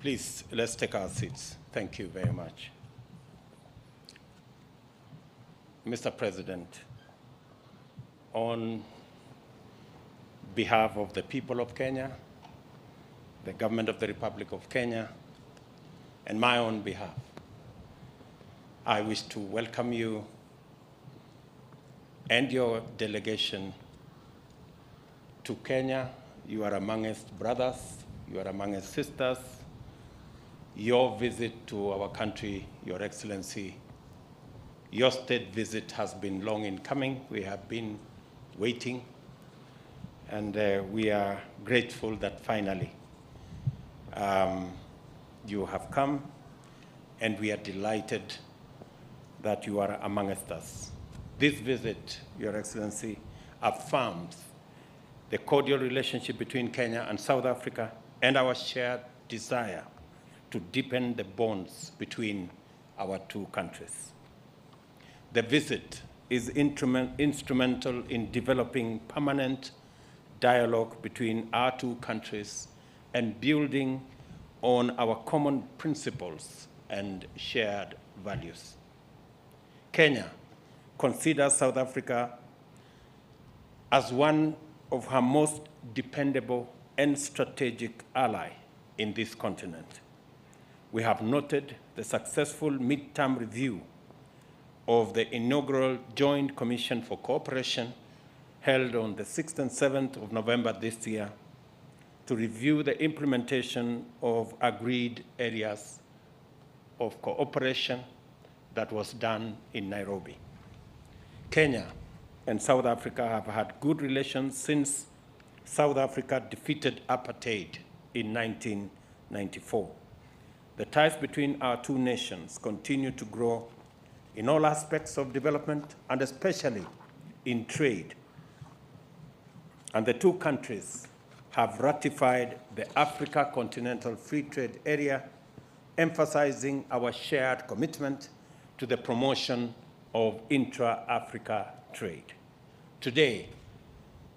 Please, let's take our seats. Thank you very much. Mr. President, on behalf of the people of Kenya, the government of the Republic of Kenya, and my own behalf, I wish to welcome you and your delegation to Kenya. You are amongst brothers, you are amongst sisters. Your visit to our country, Your Excellency, your state visit has been long in coming. We have been waiting, and we are grateful that finally you have come, and we are delighted that you are amongst us. This visit, Your Excellency, affirms the cordial relationship between Kenya and South Africa and our shared desire to deepen the bonds between our two countries. The visit is instrumental in developing permanent dialogue between our two countries and building on our common principles and shared values. Kenya considers South Africa as one of her most dependable and strategic ally in this continent. We have noted the successful midterm review of the inaugural Joint Commission for Cooperation held on the 6th and 7th of November this year to review the implementation of agreed areas of cooperation that was done in Nairobi. Kenya and South Africa have had good relations since South Africa defeated apartheid in 1994. The ties between our two nations continue to grow in all aspects of development, and especially in trade. And the two countries have ratified the Africa Continental Free Trade Area, emphasizing our shared commitment to the promotion of intra-Africa trade. Today,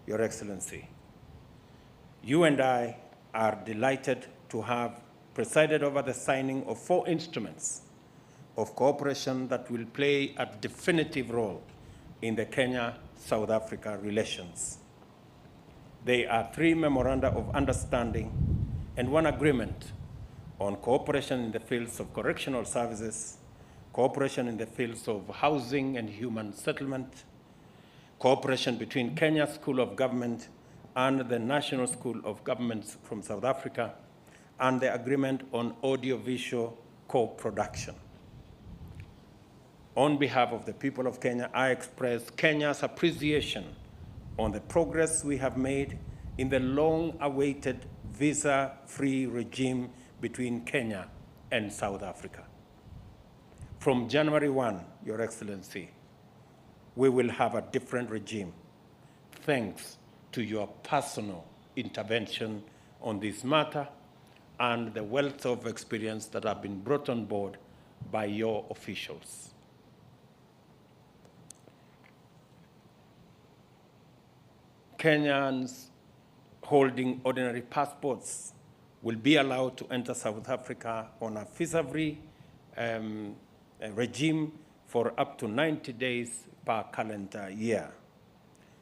Your Excellency, you and I are delighted to have presided over the signing of 4 instruments of cooperation that will play a definitive role in the Kenya-South Africa relations. They are 3 memoranda of understanding and 1 agreement on cooperation in the fields of correctional services, cooperation in the fields of housing and human settlement, cooperation between Kenya School of Government and the National School of Governments from South Africa, and the agreement on audiovisual co-production. On behalf of the people of Kenya, I express Kenya's appreciation on the progress we have made in the long-awaited visa-free regime between Kenya and South Africa. From January 1, Your Excellency, we will have a different regime, thanks to your personal intervention on this matter and the wealth of experience that have been brought on board by your officials. Kenyans holding ordinary passports will be allowed to enter South Africa on a visa-free regime for up to 90 days per calendar year.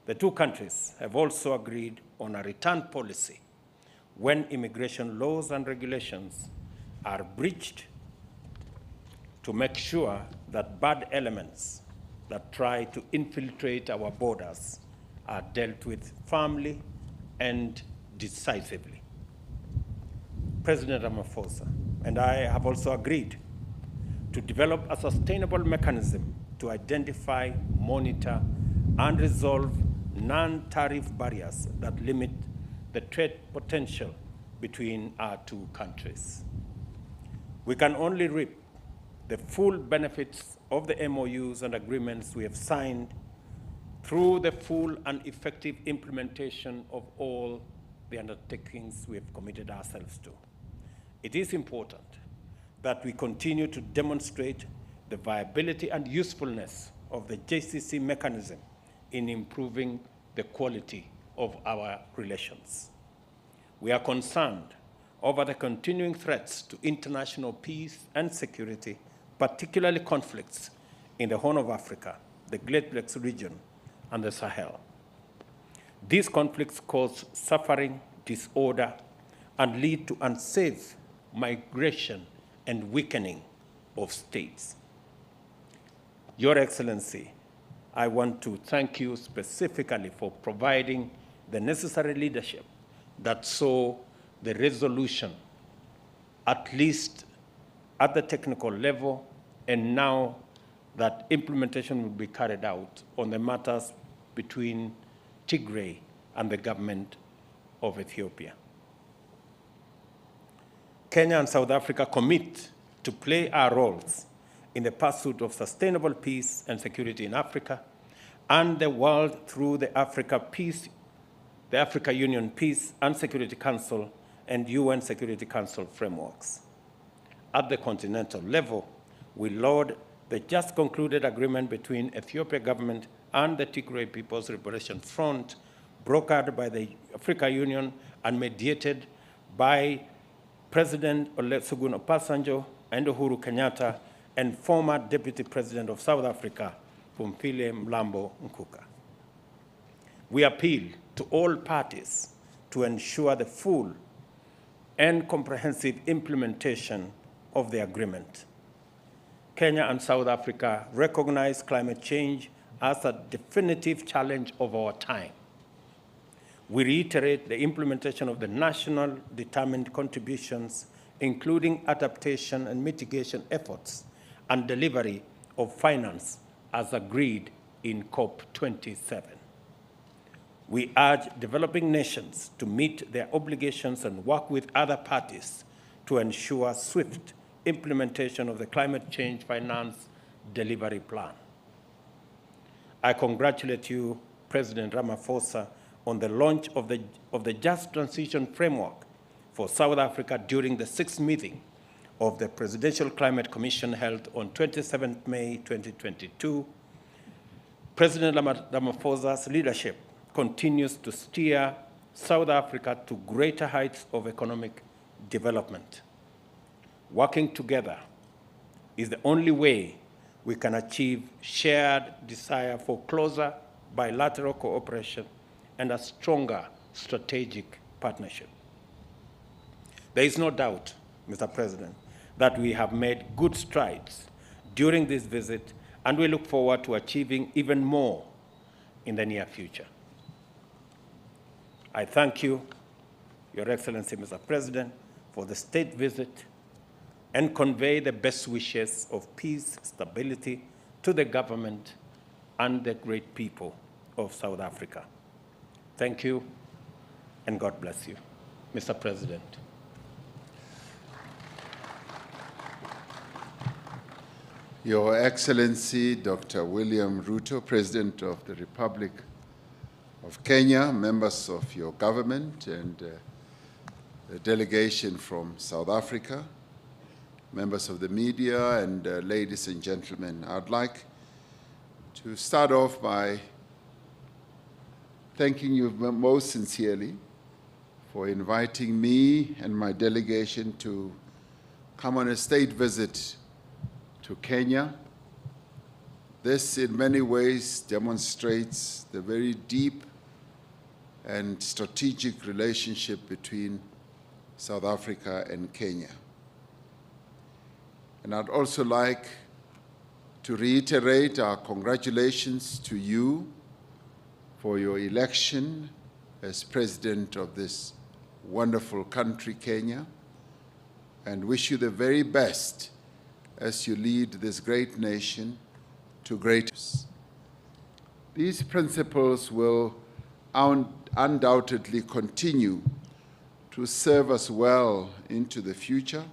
The two countries have also agreed on a return policy when immigration laws and regulations are breached, to make sure that bad elements that try to infiltrate our borders are dealt with firmly and decisively. President Ramaphosa and I have also agreed to develop a sustainable mechanism to identify, monitor, and resolve non-tariff barriers that limit the trade potential between our two countries. We can only reap the full benefits of the MOUs and agreements we have signed through the full and effective implementation of all the undertakings we have committed ourselves to. It is important that we continue to demonstrate the viability and usefulness of the JCC mechanism in improving the quality of our relations. We are concerned over the continuing threats to international peace and security, particularly conflicts in the Horn of Africa, the Great Lakes region, and the Sahel. These conflicts cause suffering, disorder, and lead to unsafe migration and weakening of states. Your Excellency, I want to thank you specifically for providing the necessary leadership that saw the resolution, at least at the technical level, and now that implementation will be carried out on the matters between Tigray and the government of Ethiopia. Kenya and South Africa commit to play our roles in the pursuit of sustainable peace and security in Africa and the world through the Africa Union Peace and Security Council and UN Security Council frameworks. At the continental level, we laud the just concluded agreement between Ethiopia government and the Tigray People's Liberation Front, brokered by the Africa Union and mediated by President Olusegun Obasanjo and Uhuru Kenyatta and former Deputy President of South Africa, Phumzile Mlambo Ngcuka. We appeal to all parties to ensure the full and comprehensive implementation of the agreement. Kenya and South Africa recognize climate change as a definitive challenge of our time. We reiterate the implementation of the national determined contributions, including adaptation and mitigation efforts and delivery of finance as agreed in COP27. We urge developing nations to meet their obligations and work with other parties to ensure swift implementation of the Climate Change Finance Delivery Plan. I congratulate you, President Ramaphosa, on the launch of the Just Transition Framework for South Africa during the 6th meeting of the Presidential Climate Commission held on 27 May 2022. President Ramaphosa's leadership continues to steer South Africa to greater heights of economic development. Working together is the only way we can achieve shared desire for closer bilateral cooperation and a stronger strategic partnership. There is no doubt, Mr. President, that we have made good strides during this visit, and we look forward to achieving even more in the near future. I thank you, Your Excellency, Mr. President, for the state visit and convey the best wishes of peace, stability to the government and the great people of South Africa. Thank you, and God bless you, Mr. President. Your Excellency, Dr. William Ruto, President of the Republic of Kenya, members of your government and the delegation from South Africa, members of the media, and ladies and gentlemen, I'd like to start off by thanking you most sincerely for inviting me and my delegation to come on a state visit to Kenya. This in many ways demonstrates the very deep and strategic relationship between South Africa and Kenya. And I'd also like to reiterate our congratulations to you for your election as President of this wonderful country, Kenya, and wish you the very best as you lead this great nation to greatness. These principles will undoubtedly continue to serve us well into the future,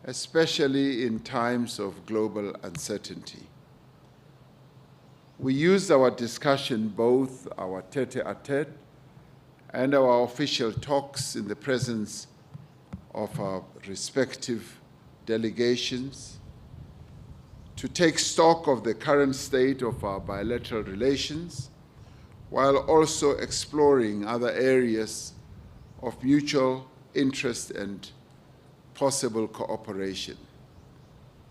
especially in times of global uncertainty. We used our discussion, both our tete-a-tete and our official talks in the presence of our respective delegations, to take stock of the current state of our bilateral relations, while also exploring other areas of mutual interest and possible cooperation.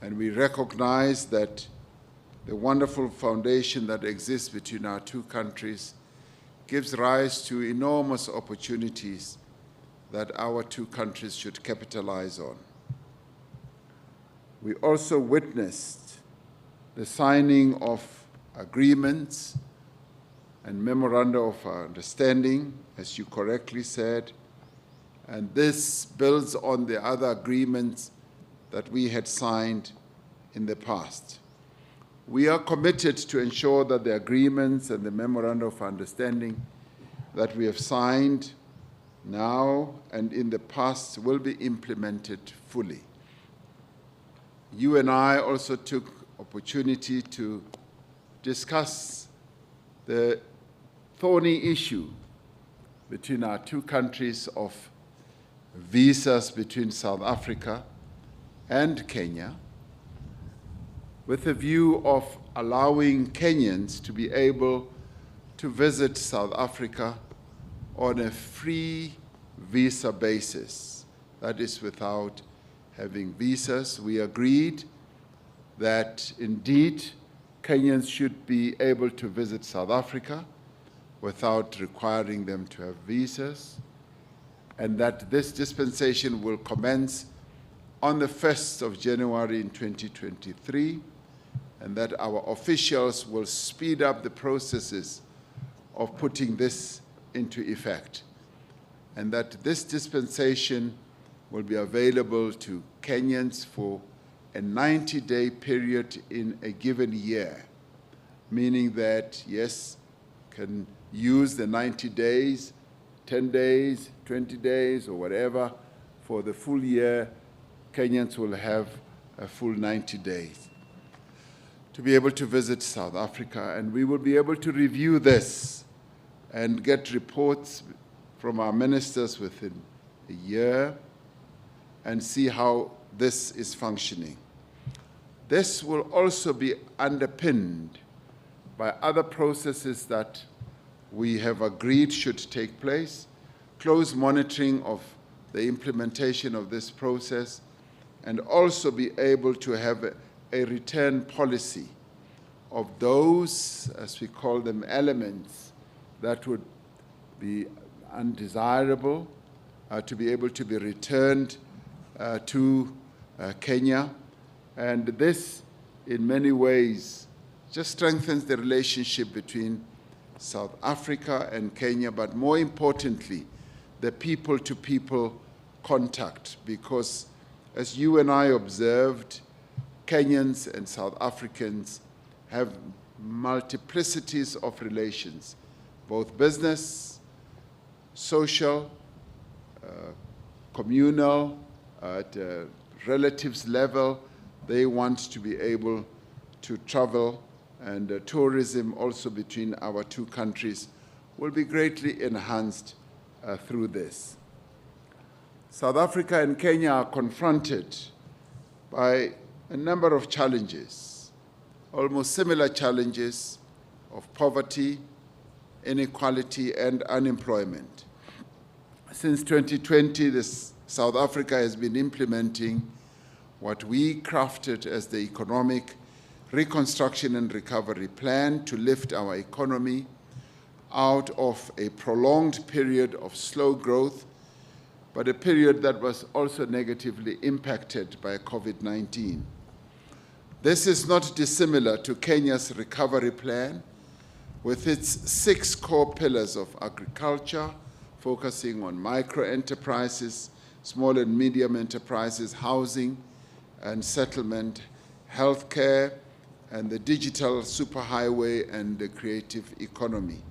And we recognize that the wonderful foundation that exists between our two countries gives rise to enormous opportunities that our two countries should capitalize on. We also witnessed the signing of agreements and memoranda of understanding, as you correctly said, and this builds on the other agreements that we had signed in the past. We are committed to ensure that the agreements and the memoranda of understanding that we have signed now and in the past will be implemented fully. You and I also took opportunity to discuss the thorny issue between our two countries of visas between South Africa and Kenya, with a view of allowing Kenyans to be able to visit South Africa on a free visa basis, that is without having visas. We agreed that indeed Kenyans should be able to visit South Africa without requiring them to have visas, and that this dispensation will commence on the 1st of January in 2023, and that our officials will speed up the processes of putting this into effect, and that this dispensation will be available to Kenyans for a 90-day period in a given year, meaning that, yes, can use the 90 days, 10 days, 20 days, or whatever. For the full year, Kenyans will have a full 90 days to be able to visit South Africa, and we will be able to review this and get reports from our ministers within a year and see how this is functioning. This will also be underpinned by other processes that we have agreed should take place, close monitoring of the implementation of this process, and also be able to have a return policy of those, as we call them, elements that would be undesirable to be able to be returned to Kenya. And this, in many ways, just strengthens the relationship between South Africa and Kenya, but more importantly, the people-to-people contact, because as you and I observed, Kenyans and South Africans have multiplicities of relations, both business, social, communal, at a relatives level. They want to be able to travel, and tourism also between our two countries will be greatly enhanced through this. South Africa and Kenya are confronted by a number of challenges, almost similar challenges of poverty, inequality, and unemployment. Since 2020, South Africa has been implementing what we crafted as the Economic Reconstruction and Recovery Plan to lift our economy out of a prolonged period of slow growth, but a period that was also negatively impacted by COVID-19. This is not dissimilar to Kenya's recovery plan, with its 6 core pillars of agriculture, focusing on micro-enterprises, small and medium enterprises, housing and settlement, healthcare, and the digital superhighway and the creative economy,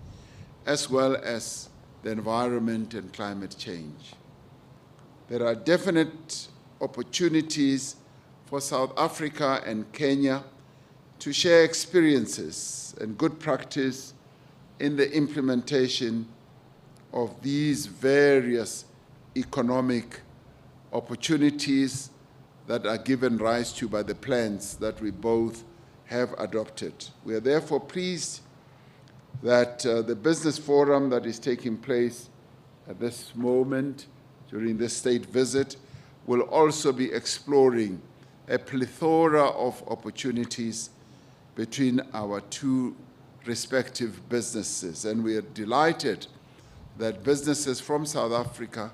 as well as the environment and climate change. There are definite opportunities for South Africa and Kenya to share experiences and good practice in the implementation of these various economic opportunities that are given rise to by the plans that we both have adopted. We are therefore pleased that the business forum that is taking place at this moment during this state visit, will also be exploring a plethora of opportunities between our two respective businesses. And we are delighted that businesses from South Africa,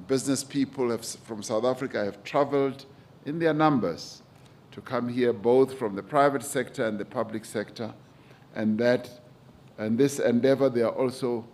business people from South Africa have traveled in their numbers to come here, both from the private sector and the public sector, and this endeavor, they are also